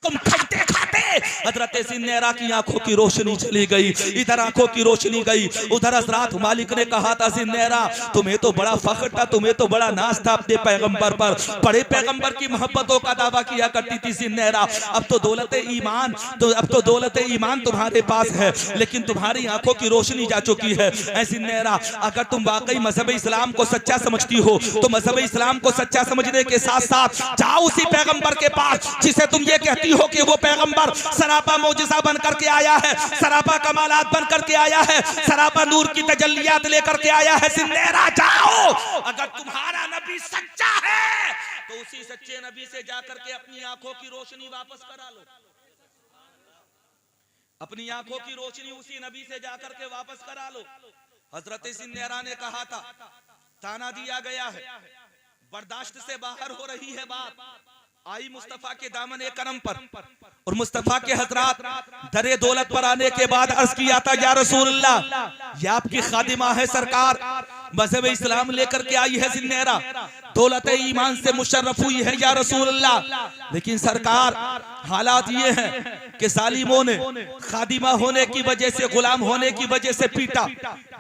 तुम खाते खाते हजरत सिन्नेरा की आंखों की रोशनी चली गई, इधर आंखों की रोशनी गई, उधर हजरत मालिक ने कहा था सिन्नेरा तुम्हें तो बड़ा फख्र था, तुम्हें तो बड़ा नाज था अपने पैगंबर पर, बड़े पैगंबर की मोहब्बतों का दावा किया करती थी सिन्नेरा। अब तो दौलत ईमान तुम्हारे पास है, लेकिन तुम्हारी आंखों की रोशनी जा चुकी है। ऐ सिन्नेरा, अगर तुम वाकई मजहब इस्लाम को सच्चा समझती हो तो मजहब इस्लाम को सच्चा समझने के साथ साथ जाओ उसी पैगंबर के पास जिसे तुम ये कहती हो कि वो पैगंबर सरापा मौजिज़ा बन करके आया है, सरापा कमालात बन करके आया है, सरापा नूर की तजल्लियात लेकर के आया है। सिन्नेरा जाओ, अगर तुम्हारा नबी सच्चा है तो उसी सच्चे नबी से जाकर के अपनी आंखों की रोशनी वापस करा लो, अपनी आंखों की रोशनी उसी नबी से जाकर के वापस करा लो। हजरत सिन्नेरा ने कहा था, ताना दिया गया है, बर्दाश्त से बाहर हो रही है बात, आई मुस्तफा के दामन करम पर और मुस्तफा के हजरात दरे दौलत पर आने के बाद अर्ज किया था, या रसूलल्लाह ये आपकी खादिमा है सरकार, मजहब इस्लाम लेकर के आई है सिन्नेरा, दौलत ईमान से मुशर्रफ हुई है या रसूलल्लाह। लेकिन सरकार हालात ये हैं कि जालिमों ने खादिमा होने की वजह से, गुलाम होने की वजह से पीटा,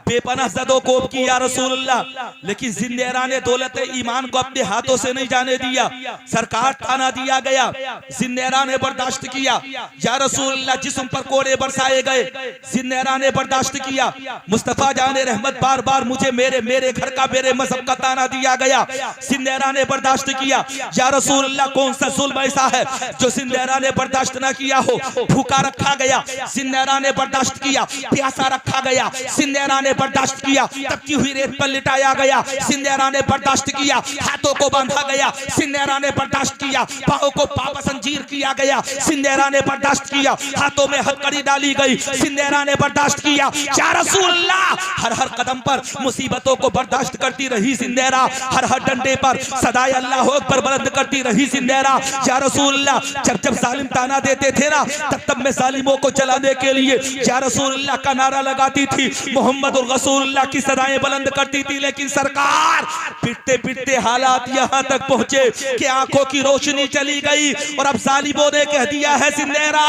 बेपनाह ज़दोकोब की या रसूलल्लाह। लेकिन सिन्नेरा ने दौलत ईमान को अपने हाथों से नहीं जाने दिया, सरकार ताना दिया गया, सिन्नेरा ने बर्दाश्त किया या रसूलल्लाह। जिस्म पर कोड़े बरसाए गए, सिन्नेरा ने बर्दाश्त किया। मुस्तफा जाने रहमत बार बार मुझे मेरे घर का, मेरे मजहब का ताना दिया गया, सिन्नेरा ने बर्दाश्त किया या रसूलल्लाह। कौन सा जुल्म ऐसा है जो सिन्नेरा ने बर्दाश्त ना किया हो? भूखा रखा गया, सिन्नेरा ने बर्दाश्त किया, प्यासा रखा गया, सिन्नेरा ने बर्दाश्त किया, तपती हुई रेत पर लिटाया गया, सिन्नेरा ने बर्दाश्त किया, हाथों को बांधा गया, सिन्नेरा ने बर्दाश्त किया, पांवों को पाप संजीर किया गया, सिन्नेरा ने बर्दाश्त किया, हाथों में हथकड़ी डाली गई, सिन्नेरा ने बर्दाश्त किया या रसूलल्लाह। हर हर कदम पर मुसीबतों को बर्दाश्त करती रही सिन्नेरा, हर हर डंडे पर सदाए अल्लाह अकबर बुलंद करती रही सिन्नेरा या रसूलल्लाह। जब जब जालिम ताना देते थे ना, तब तब मैं जालिमों को जलाने के लिए या रसूलल्लाह का नारा लगाती थी, मोहम्मद रसूलुल्लाह की सदाएं बुलंद करती थी। लेकिन सरकार पिटते पिटते हालात यहाँ तक पहुंचे कि आंखों की रोशनी चली गई और अब जालिमों ने कह दिया है सिन्नेरा,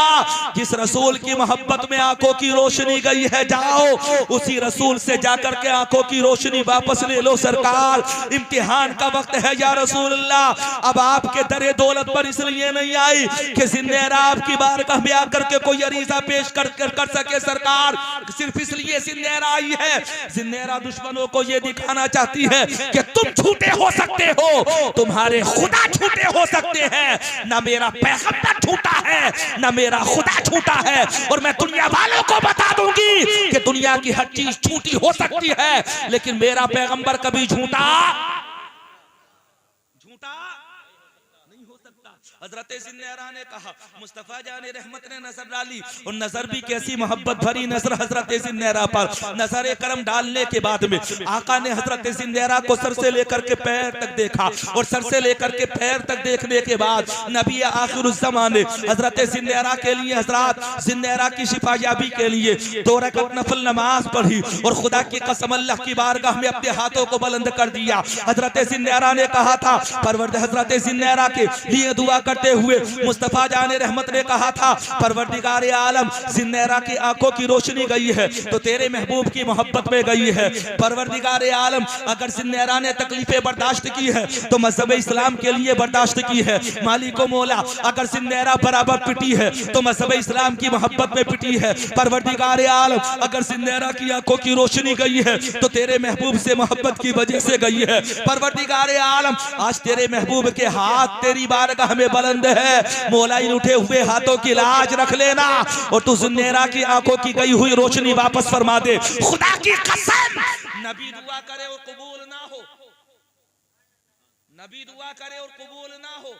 जिस रसूल की मोहब्बत में आंखों की रोशनी गई है, जाओ उसी रसूल से जाकर के आंखों की रोशनी वापस ले लो। सरकार इम्तिहान का वक्त है या रसूलुल्लाह, अब आपके दरे दौलत पर इसलिए नहीं आई कि सिन्नेरा आपकी बारगाह में आकर के कोई अरीजा पेश कर सके, सरकार सिर्फ इसलिए सिन्नेरा आई है, सिन्नेरा दुश्मनों को यह दिखाना चाहती है कि तुम झूठे हो सकते हो, तुम्हारे खुदा झूठे हो सकते हैं, ना मेरा पैगंबर झूठा है, ना मेरा खुदा झूठा है। और मैं दुनिया वालों को बता दूंगी कि दुनिया की हर चीज झूठी हो सकती है, लेकिन मेरा पैगंबर कभी झूठा नहीं हो सकता। हजरत सिन्नेरा ने कहा, मुस्तफा जाने रहमत ने नजर डाली और नजर भी कैसी मोहब्बत भरी नजर हजरत सिन्नेरा पर, नजर करम डालने के बाद में आका ने हजरत सिन्नेरा को सर से लेकर के पैर तक देखा और सर से लेकर के पैर तक देखने के बाद नबी आखिरुज़्ज़मा ने हजरत सिन्नेरा के लिए, हजरत सिन्नेरा की शिफायाबी के लिए 2 रकात नफल नमाज पढ़ी और खुदा की कसम अल्लाह की बारगाह में अपने हाथों को बुलंद कर दिया। हजरत सिन्नेरा ने कहा था, परवरदिगार, हजरत सिन्नेरा के लिए दुआ करते हुए मुस्तफा जाने रहमत ने कहा था, परवरदिगार आलम, सिन्नेरा की आंखों की रोशनी गई है तो तेरे महबूब की मोहब्बत में गई है। परवरदिगार आलम, अगर सिन्नेरा ने तकलीफें बर्दाश्त की है तो मजहब इस्लाम के लिए बर्दाश्त की है। मालिको मौला, अगर सिन्नेरा बराबर पिटी है तो मजहब इस्लाम की मोहब्बत में पिटी है। परवरदिगार आलम, अगर सिन्नेरा की आंखों की रोशनी गई है तो तेरे महबूब से मोहब्बत की वजह से गई है। परवरदिगार आलम, आज तेरे महबूब के हाथ तेरी बारगाह में बुलंद है, मौला इन उठे हुए हाथों की लाज रख लेना और तू सिन्नेरा की आंखों की गई हुई रोशनी वापस फरमा दे। खुदा की कसम, नबी दुआ करे और कबूल ना हो, नबी दुआ करे और कबूल ना हो,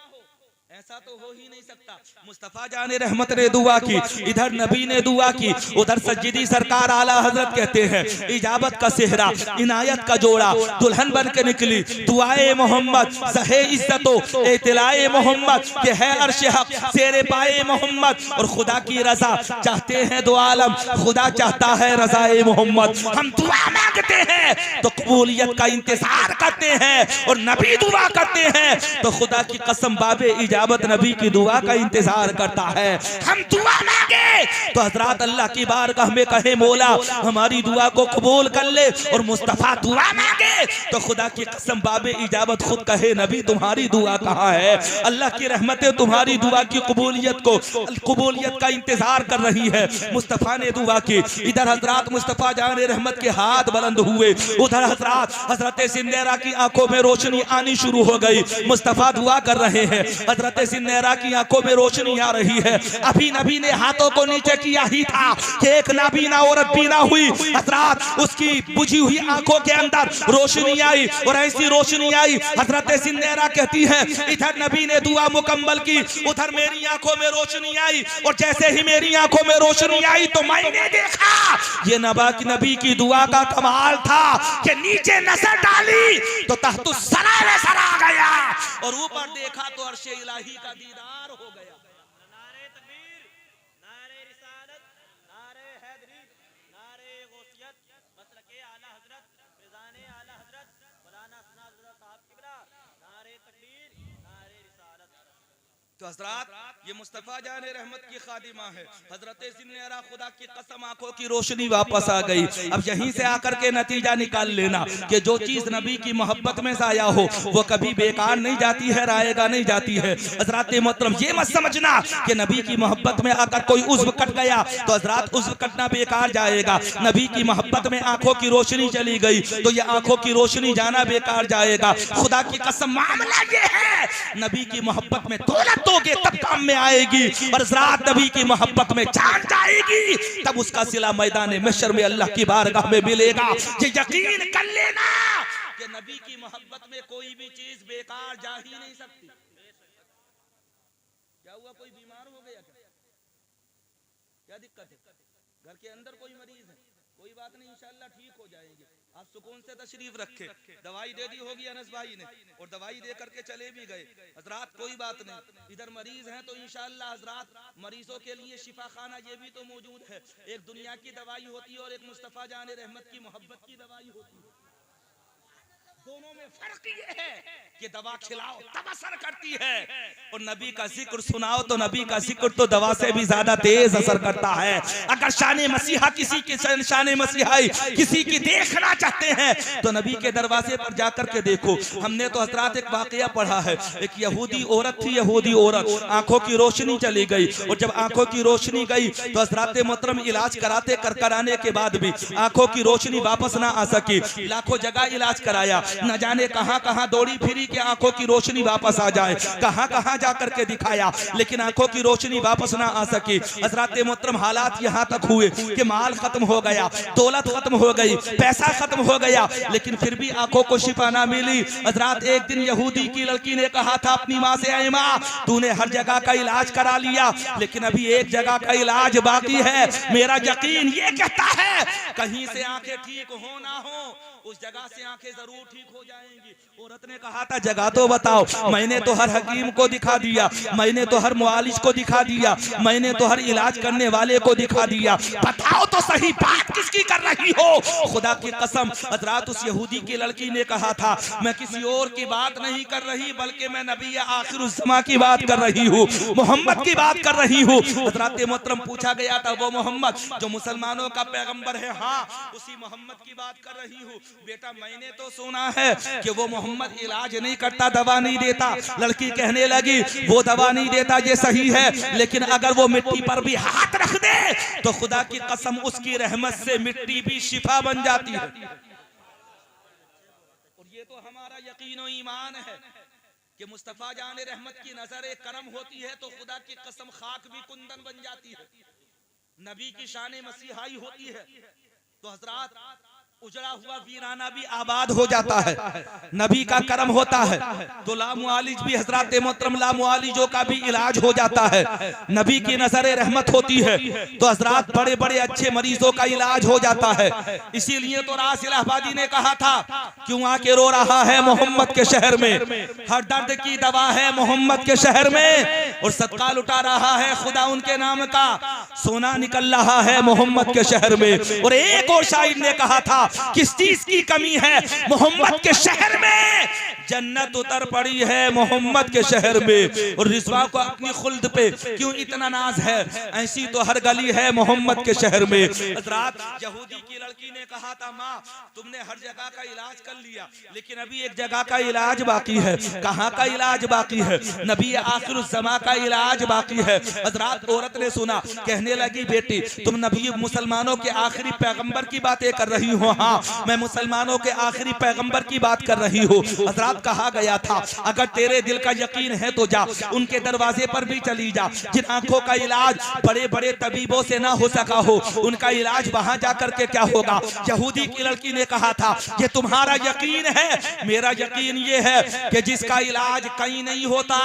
ऐसा तो हो ही नहीं सकता। मुस्तफा जाने रहमत ने दुआ की, इधर नबी ने दुआ की, उधर सज्जिदी सरकार आला हजरत कहते हैं, इजाबत का सेहरा, इनायत का जोड़ा, दुल्हन बन के निकली, दुआए मोहम्मद, सहे इज्जतो, एतलाए मोहम्मद, के है अर्श हक, शेरे पाए मोहम्मद। और खुदा की रजा चाहते हैं दो आलम, खुदा चाहता है रजाए मोहम्मद। हम दुआ मांगते हैं तो कबूलियत का इंतजार करते हैं और नबी दुआ करते हैं तो खुदा की कसम बाबे इजाबत इजाबत नबी की दुआ का इंतजार करता है। हम दुआ मांगे तो हजरत अल्लाह की बारगाह में कहे मौला हमारी दुआ को कबूल कर ले, और मुस्तफा दुआ मांगे तो खुदा की कसम बाबे इजाबत खुद कहे नबी तुम्हारी दुआ कहाँ है। अल्लाह की रहमतें तुम्हारी दुआ की कबूलियत का इंतजार कर रही है। मुस्तफा ने दुआ की, इधर हजरत मुस्तफा जान रहमत के हाथ बुलंद हुए, उधर हजरत सिंदेरा की आंखों में रोशनी आनी शुरू हो गई। मुस्तफा दुआ कर रहे हैं, हजरत सिंदेरा की आंखों में रोशनी आ रही है। अभी नबी ने हाथों को नीचे किया ही था कि एक नाबीना औरत बीना हुई, हजरत उसकी बुझी हुई आंखों के अंदर रोशनी आई, और ऐसी रोशनी आई हजरत सिंदेरा कहती है इधर नबी ने दुआ मुकम्मल की, उधर मेरी आंखों में रोशनी आई, और जैसे ही मेरी आंखों में रोशनी आई तो मैंने देखा ये नबी की दुआ का कमाल था कि नीचे नजर डाली तो तहतु सरा नजर आ गया, और ऊपर देखा तो अर्शे इलाही का दीदार हो गया। नारे तकबीर, नारे रिसालत, नारे हैदरी, नारे गौसियत, मसलके आला हजरत, मिजाने आला हजरत, मौलाना सनाद रज़ा साहब किबला, नारे तकबीर, नारे रिसालत। तो हजरत ये मुस्तफा जान रहमत की खादिमा है। हजरत सिन्नेरा खुदा की कसम आंखों की रोशनी वापस आ गई। अब यहीं से आकर के नतीजा निकाल लेना कि जो चीज नबी की मोहब्बत में जाया हो वो कभी बेकार नहीं जाती है, रायगा नहीं जाती है। हजरत मोहतरम ये मत समझना कि नबी की मोहब्बत में आकर कोई उज़्व कट गया तो हजरत उज़्व कटना बेकार जाएगा। नबी की मोहब्बत में आंखों की रोशनी चली गई तो ये आंखों की रोशनी जाना बेकार जाएगा। खुदा की कसम मामला ये है, नबी की मोहब्बत में दौलत दोगे तब काम में आएगी, और ज़रात नबी की मोहब्बत में जान जाएगी तब उसका सिला मैदान महशर में अल्लाह की बारगाह में मिलेगा। ये यकीन कर लेना कि नबी की मोहब्बत में कोई भी चीज बेकार जा ही नहीं सकती। क्या हुआ, कोई बीमार हो गया क्या दिक्कत है? घर के अंदर कोई मरीज है, कोई बात नहीं, इंशाअल्लाह ठीक हो जाएंगे। आप सुकून से तशरीफ रखे। दवाई दे दी होगी अनस भाई ने, और दवाई दे करके चले भी गए। हजरात कोई बात नहीं, इधर मरीज हैं तो इंशाअल्लाह हजरात मरीजों के लिए शिफा खाना ये भी तो मौजूद है। एक दुनिया की दवाई होती है और एक मुस्तफा जान रहमत की मोहब्बत की दवाई होती है। दोनों में फर्क ये है कि दवा खिलाओ तब असर करती है, और नबी का जिक्र सुनाओ तो नबी का जिक्र तो दवा से भी ज्यादा तेज असर करता है। अगर शान मसीहा किसी की शान मसीहाई किसी की देखना चाहते हैं तो नबी के दरवाजे पर जाकर के देखो। हमने तो हजरात एक वाकया पढ़ा है, एक यहूदी औरत थी, यहूदी औरत आंखों की रोशनी चली गई, और जब आंखों की रोशनी गई तो हजरात मोहतरम इलाज कराने के बाद भी आंखों की रोशनी वापस ना आ सकी। लाखों जगह इलाज कराया, न जाने कहां कहां दौड़ी फिरी कि आंखों की रोशनी वापस आ जाए, कहां कहां जाकर के दिखाया लेकिन आंखों की रोशनी वापस ना आ सकी। हजरत मोहतरम हालात यहां तक हुए कि माल खत्म हो गया, दौलत खत्म हो गई, पैसा खत्म हो गया, लेकिन फिर भी आंखों को शिफा ना मिली। हजरत एक दिन यहूदी की लड़की ने कहा था अपनी माँ से, ऐ माँ तूने हर जगह का इलाज करा लिया लेकिन अभी एक जगह का इलाज बाकी है। मेरा यकीन ये कहता है कहीं से आंखें ठीक हो ना हो उस जगह से आंखें जरूर ठीक हो जाएंगी। औरत ने कहा था जगह तो बताओ। मैंने तो हर हकीम को दिखा दिया, मैंने तो हर मुआलिज को दिखा दिया, मैंने तो हर इलाज करने वाले को दिखा दिया, बताओ तो सही बात किसकी कर रही हो। खुदा की कसम हजरत उस यहूदी की लड़की ने कहा था मैं किसी और की बात नहीं कर रही बल्कि मैं नबी आखिरुज़्ज़मा की बात कर रही हूँ, मोहम्मद की बात कर रही हूँ। हजरत मोहतरम पूछा गया था वो मोहम्मद जो मुसलमानों का पैगंबर है, हाँ उसी मोहम्मद की बात कर रही हूँ। बेटा मैंने तो सुना है कि वो मोहम्मद इलाज नहीं करता, दवा नहीं देता। लड़की कहने लगी वो दवा नहीं देता ये सही है, लेकिन अगर वो मिट्टी पर भी हाथ रख दे तो खुदा की कसम उसकी रहमत से मिट्टी भी शिफा बन जाती है। और ये तो हमारा यकीन और ईमान है कि मुस्तफा जान रहमत की नजर करम होती है तो खुदा की कसम खाक भी कुंदन बन जाती है। नबी की शान मसीहाई होती है तो हजरात उजड़ा हुआ वीराना भी आबाद हो जाता है। नबी का करम होता है तो लामुआलिज भी हजरत मोहतरम लामुआलिजों का भी इलाज हो जाता है। नबी की नजर रहमत होती है तो हजरत बड़े बड़े अच्छे मरीजों का इलाज हो जाता है। इसीलिए तो रास इलाहाबादी ने कहा था क्यों आके रो रहा है मोहम्मद के शहर में, हर दर्द की दवा है मोहम्मद के शहर में, और सदका लुटा रहा है खुदा उनके नाम का, सोना निकल रहा है मोहम्मद के शहर में। और एक और शायर ने कहा था किस चीज की कमी है मोहम्मद के शहर में, जन्नत उतर पड़ी है मोहम्मद के शहर में, और रिजवा को अपनी खुल्द पे क्यों इतना नाज है, ऐसी तो हर गली है मोहम्मद के शहर में। हजरात, यहूदी की लड़की ने कहा था, माँ तुमने हर जगह का इलाज कर लिया, लेकिन अभी एक जगह का इलाज बाकी है। कहाँ का इलाज बाकी है? नबी आखिरुज़्ज़मा का इलाज बाकी है। हजरात, औरत ने सुना, कहने लगी, बेटी तुम नबी मुसलमानों के आखिरी पैगंबर की बातें कर रही हो? हाँ, मैं मुसलमानों के आखिरी पैगंबर की बात कर रही हूँ। हजरात, कहा गया था, अगर तेरे दिल का यकीन है तो जा उनके दरवाजे पर भी चली जा। जिन आंखों का इलाज बड़े बड़े तबीबों से ना हो सका हो, उनका इलाज वहां जाकर के क्या होगा? यहूदी की लड़की ने कहा था, ये तुम्हारा यकीन है, मेरा यकीन ये है कि जिसका इलाज कहीं नहीं होता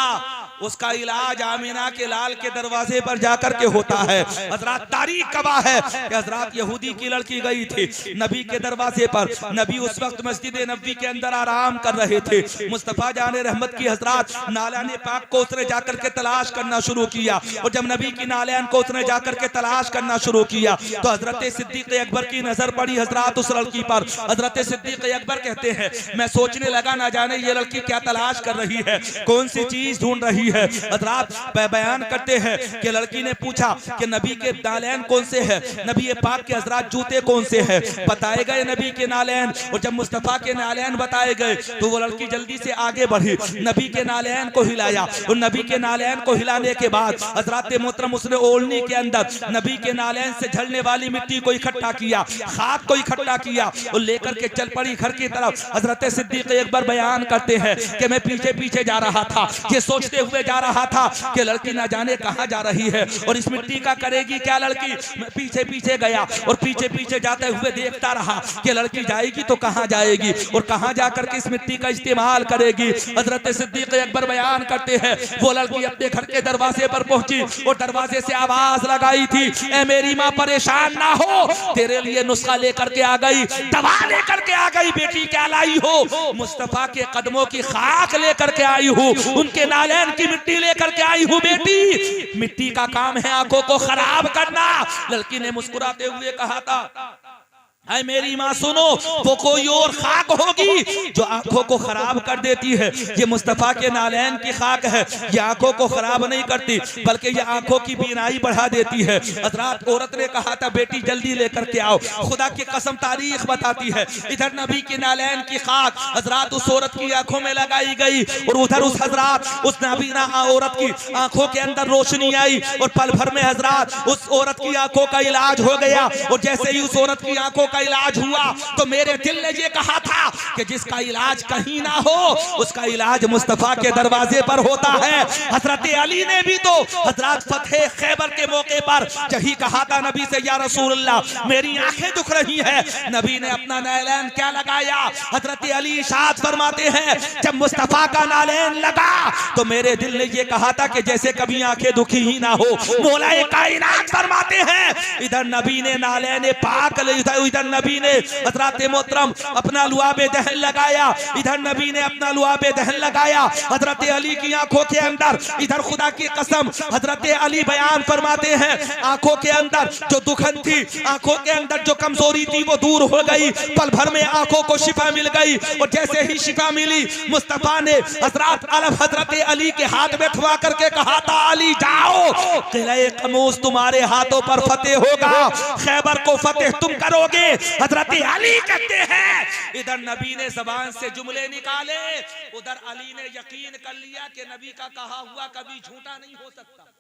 उसका इलाज आमिना के लाल के दरवाजे पर जाकर के होता है। हजरात, तारीख गवाह है कि हजरात यहूदी की लड़की गई थी नबी के दरवाजे पर। नबी उस वक्त मस्जिद नबी के अंदर आराम कर रहे थे। मुस्तफा जाने रहमत की हजरात नालान पाक को उसने जाकर के तलाश करना शुरू किया, और जब नबी की नालान को उसने जाकर के तलाश करना शुरू किया तो हजरत सिद्दीक अकबर की नजर पड़ी हजरात उस लड़की पर। हजरत सिद्दीक अकबर कहते हैं, मैं सोचने लगा, ना जाने ये लड़की क्या तलाश कर रही है, कौन सी चीज ढूंढ रही है। हजरात बयान करते हैं कि लड़की ने पूछा कि नबी के नालैन कौन से है, नबी पाक के हजरात जूते कौन से हैं। बताए गए नबी के नालैन, और जब मुस्तफा के नालैन बताए गए तो वो लड़की जल्दी से आगे बढ़ी, नबी के नालैन को हिलाया, और नबी के नालैन को हिलाने के बाद हजरत मोहतरम उसने ओढ़नी के अंदर नबी के नालैन से झड़ने वाली मिट्टी को इकट्ठा किया, खाक को इकट्ठा किया और लेकर के चल पड़ी घर की तरफ। हजरत सिद्दीक अकबर बयान करते हैं कि मैं पीछे पीछे जा रहा था, ये सोचते हुए जा रहा था कि लड़की ना जाने कहां जा रही है और इस मिट्टी का करेगी क्या लड़की। मैं पीछे पीछे गया और पीछे पीछे जाते हुए देखता रहा कि लड़की जाएगी तो कहां जाएगी और कहां जाकर के इस मिट्टी का इस्तेमाल करेगी। हजरत सिद्दीक अकबर बयान करते हैं, वो लड़की अपने घर के दरवाजे पर पहुंची और दरवाजे से आवाज लगाई थी, ए मेरी माँ परेशान ना हो, तेरे लिए नुस्खा लेकर के आ गई, दवा लेकर के आ गई। बेटी क्या लाई हो? मुस्तफा के कदमों की खाक लेकर के आई हूँ, उनके नालैन की मिट्टी लेकर के आई हूँ। बेटी, मिट्टी का काम है आंखों को खराब करना। लड़की ने मुस्कुराते हुए कहा था, है मेरी माँ सुनो, वो कोई और खाक होगी जो आंखों को खराब कर देती है। ये मुस्तफा के नालैन की खाक है, ये आंखों को खराब नहीं करती बल्कि ये आंखों की बीनाई बढ़ा देती है। हजरात, औरत ने कहा था, बेटी जल्दी लेकर के आओ। खुदा की कसम तारीख बताती है, इधर नबी के नालैन की खाक हजरात उस औरत की आंखों में लगाई गई और उधर उस हजरात उस नबीना औरत की आंखों के अंदर रोशनी आई और पल भर में हजरात उस औरत की आंखों का इलाज हो गया। और जैसे ही उस औरत की आंखों इलाज हुआ तो मेरे दिल ने ये कहा था कि जिसका इलाज कहीं ना हो उसका इलाज मुस्तफा के दरवाजे पर होता है। हजरत अली ने भी तो हजरत फतेह खैबर के मौके पर यही कहा था नबी से, या रसूल अल्लाह मेरी आंखें दुख रही हैं। नबी ने अपना नालैन क्या लगाया? हजरत अली इरशाद फरमाते हैं, जब मुस्तफा का नालैन लगा तो मेरे दिल ने ये कहा था कि जैसे कभी आंखें दुखी ही ना हो। मौलाए कायनात फरमाते हैं, इधर नबी ने नालैन पाक इधर नबी ने हजरत मोहतरम अपना लुआबे दहन लगाया, इधर नबी ने अपना लुआबे दहन लगाया हजरत अली की आंखों के अंदर। इधर खुदा की कसम हजरत अली बयान फरमाते हैं, आंखों के अंदर जो दुखन थी, आंखों के अंदर जो कमजोरी थी वो दूर हो गई। पल भर में आंखों को शिफा मिल गई और जैसे ही शिफा मिली मुस्तफा ने हजरत अली के हाथ में थमा करके कहा था, अली जाओ, किले कमूस तुम्हारे हाथों पर फतेह होगा, खैबर को फतेह तुम करोगे। हजरत अली कहते हैं, इधर नबी ने जबान से जुमले निकाले, उधर अली ने यकीन कर लिया कि नबी का कहा हुआ कभी झूठा नहीं हो सकता,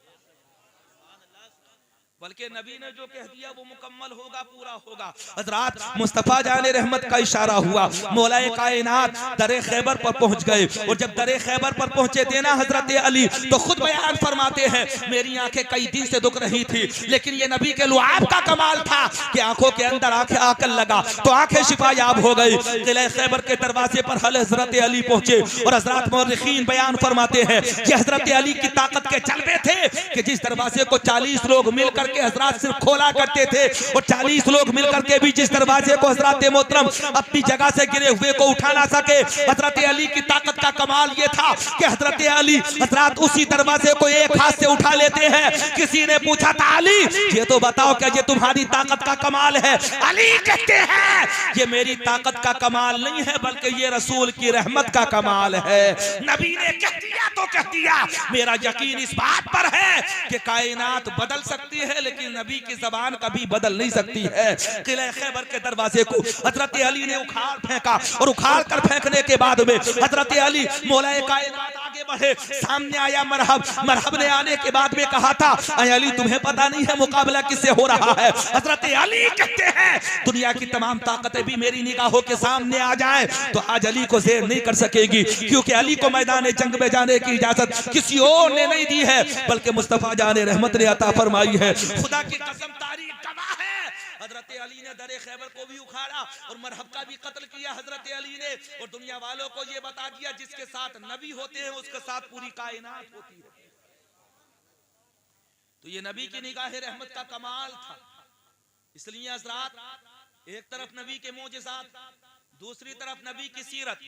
बल्कि नबी ने जो कह दिया वो मुकम्मल होगा, पूरा होगा। हजरात, मुस्तफा जाने रहमत का इशारा हुआ, मौलाए कायनात दरे खैबर पर पहुंच गए और जब दरे खैबर पर पहुंचे थे ना हजरत अली, तो खुद बयान फरमाते हैं, मेरी आंखें कई दिन से दुख रही थी, लेकिन ये नबी के लुआब का कमाल था कि आंखों के अंदर आंखें आकर लगा तो आंखें शिफायाब हो गई। किले खैबर के दरवाजे पर हजरत अली पहुंचे और हजरत मुर्रिखीन बयान फरमाते हैं कि हजरत अली की ताकत के जलवे थे कि जिस दरवाजे को 40 लोग मिलकर होकर के हजरत सिर्फ खोला करते थे और 40 लोग मिलकर के भी जिस दरवाजे को हजरत मोहतरम अपनी जगह से गिरे हुए को उठा ना सके। हजरत अली की ताकत का कमाल ये था कि हजरत अली हजरत उसी दरवाजे को एक हाथ से उठा लेते हैं। किसी ने पूछा था अली ये तो बताओ क्या ये तुम्हारी ताकत का कमाल है? अली कहते हैं ये मेरी ताकत का कमाल नहीं है बल्कि ये रसूल की रहमत का कमाल है। नबी ने कह दिया तो कह दिया। मेरा यकीन इस बात पर है कि कायनात बदल सकती है लेकिन नबी की जबान कभी बदल नहीं सकती है। किले खैबर के दरवाजे को हजरत अली ने उखाड़ फेंका और उखाड़ कर फेंकने के बाद में हजरत अली मौलाए कायनात आगे बढ़े। सामने आया मरहब, मरहब ने आने के बाद में कहा था अली तुम्हें पता नहीं है मुकाबला किससे हो रहा है? हजरत अली कहते हैं दुनिया की तमाम ताकतें भी मेरी निगाहों के सामने आ जाए तो आज अली को ज़ेर नहीं कर सकेगी, क्योंकि अली को मैदान जंग में जाने की इजाजत किसी और ने नहीं दी है बल्कि मुस्तफा जाने रहमत ने अता फरमाई है। खुदा की कसम तारीख गवाह है हजरत अली ने दरे खैबर को भी उखाड़ा और मरहब का भी कत्ल किया हजरत अली ने, और दुनिया वालों को ये बता दिया जिसके साथ नबी होते हैं उसके साथ पूरी कायनात होती है। तो ये नबी की निगाह रहमत का कमाल था। इसलिए हजरत एक तरफ नबी के मोजज़ात, दूसरी तरफ नबी की सीरत,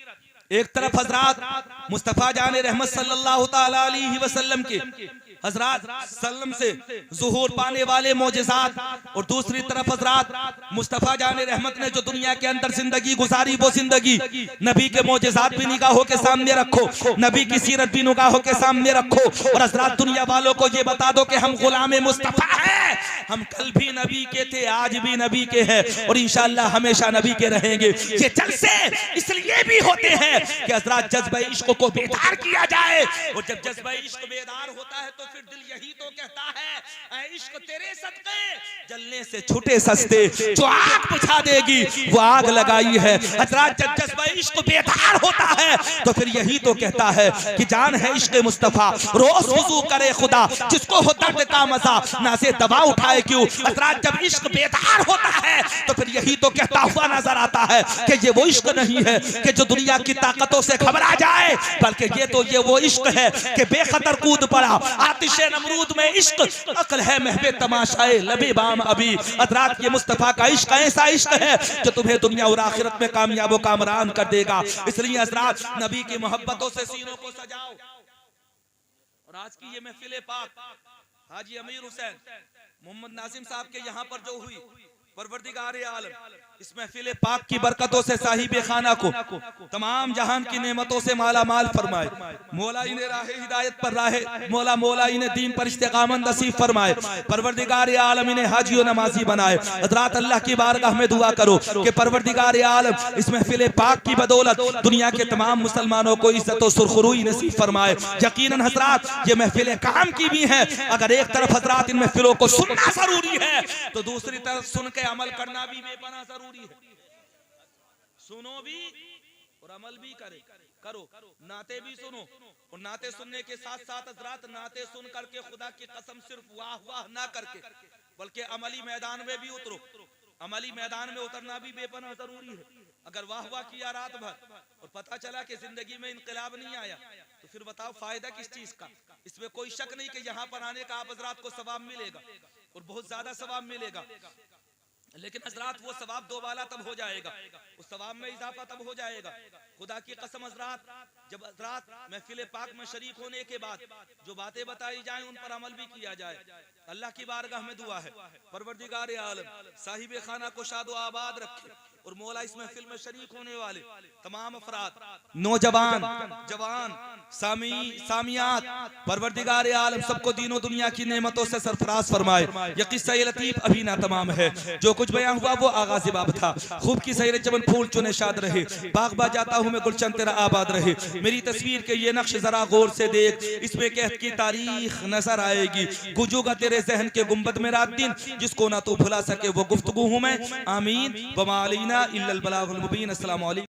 एक तरफ हजरत मुस्तफा जाने रहमत सल्लल्लाहु ताला अलैहि वसल्लम के हजरत सल्लम से ज़ुहूर पाने वाले मोजज़ात, और दूसरी तरफ हजरत मुस्तफा जाने रहमत ने जो दुनिया के अंदर जिंदगी गुजारी वो जिंदगी। नबी के मोजज़ात भी निगाहों के सामने रखो, नबी की सीरत भी निगाहों के सामने रखो, और हजरत दुनिया वालों को ये बता दो कि हम गुलामे मुस्तफा हैं। हम कल भी नबी के थे, आज भी नबी के हैं और इंशाअल्लाह हमेशा नबी के रहेंगे। ये जलसे इसलिए भी होते हैं कि हजरत जज्बे इश्क को बेदार किया जाए, और जब जज्बे इश्क बेदार होता है तो फिर दिल यही तो कहता है ऐ इश्क तेरे सदके जलने से छूटे सस्ते, जो आग बुझा देगी वो आग लगाई है। हजरत जब जज्बे इश्क बेदार होता है तो फिर यही तो कहता है कि जान है इश्क मुस्तफा, रोज वुजू करे खुदा, जिसको हो दर्द का मजा ना से दवा उठाए क्यों। हजरत जब इश्क बेदार होता है तो फिर यही तो कहता हुआ नजर आता है कि ये वो इश्क नहीं है कि जो दुनिया की ताकतों से घबरा जाए, बल्कि ये वो इश्क है कि बेखतर कूद पड़ा आतिशे नमरूद में इश्क, अक्ल है महबे तमाशाए लबे बाम अभी। हजरत ये मुस्तफा का इश्क ऐसा इश्क है जो तुम्हें दुनिया और आखिरत में कामयाब व कामरान कर देगा। इसलिए हजरत नबी की मोहब्बतों से सीनों को सजाओ। और आज की ये महफिल पाक हाजी अमीर हुसैन मोहम्मद नासिम साहब के यहाँ पर जो हुई, परवरदिगार आलम इस महफिल पाक की बरकतों से साहिब खाना को तमाम जहान की नेमतों से माला माल फरमाए। मौला इन्हें राह हिदायत पर राहे मौला इन्हें दीन पर इस्तिकामत नसीब फरमाए। परवरदिगार आलम इन्हें हाजी और नमाजी बनाए। हजरत अल्लाह की बारगाह में दुआ करो कि परवरदिगार आलम इस महफिल पाक की बदौलत दुनिया के तमाम मुसलमानों को इज्जत और सुरखरुई नसीब फरमाए। यकीनन हजरत ये महफिल काम की भी है। अगर एक तरफ हजरत इन महफिलों को सुनना जरूरी है तो दूसरी तरफ सुन के अमल करना भी बेपनाह जरूरी है। सुनो भी और अमल भी करो। नाते भी सुनो और नाते सुनने के साथ साथ हजरत नाते सुन करके खुदा की कसम सिर्फ वाह वाह ना करके बल्कि अमली मैदान में भी उतरो। अमली मैदान में उतरना भी बेपनाह जरूरी है। अगर वाह वाह किया रात भर और पता चला कि जिंदगी में इनकलाब नहीं आया तो फिर बताओ फायदा किस चीज का। इसमें कोई शक नहीं कि यहाँ पर आने का आप हजरत को सवाब मिलेगा और बहुत ज्यादा सवाब मिलेगा, लेकिन हजरत वो सवाब दोबाला तब हो जाएगा, उस सवाब में इजाफा तब हो जाएगा। खुदा की कसम हजरत जब हजरत महफिल पाक में शरीक होने के बाद जो बातें बताई जाएं उन पर अमल भी किया जाए। अल्लाह की बारगाह में दुआ है परवरदिगार आलम साहिब खाना को शादो आबाद रखे और मौला इस महफिल में शरीक होने वाले तमाम अफराद, नौजवान, जवान, सामियात परवरदिगार आलम सबको दीनों दुनिया की नेमतों से सरफराज फरमाए। ये किस्सा लतीफ अभी ना तमाम है, जो कुछ बयां हुआ वो आगाज़ बाब था। खूब की सैर चमन फूल चुने शाद रहे, बाग बा जाता हूँ मैं गुलशन तेरा आबाद रहे। मेरी तस्वीर के ये नक्श जरा गौर से देख, इसमें कहत की तारीख नजर आएगी। गुजूगा तेरे जहन के गुंबद में रात दिन, जिसको ना तू भुला सके वो गुफ्तगू हूँ मैं। आमीन वमा अलैना इल्लल बलागुल मुबीन। अस्सलामु अलैकुम।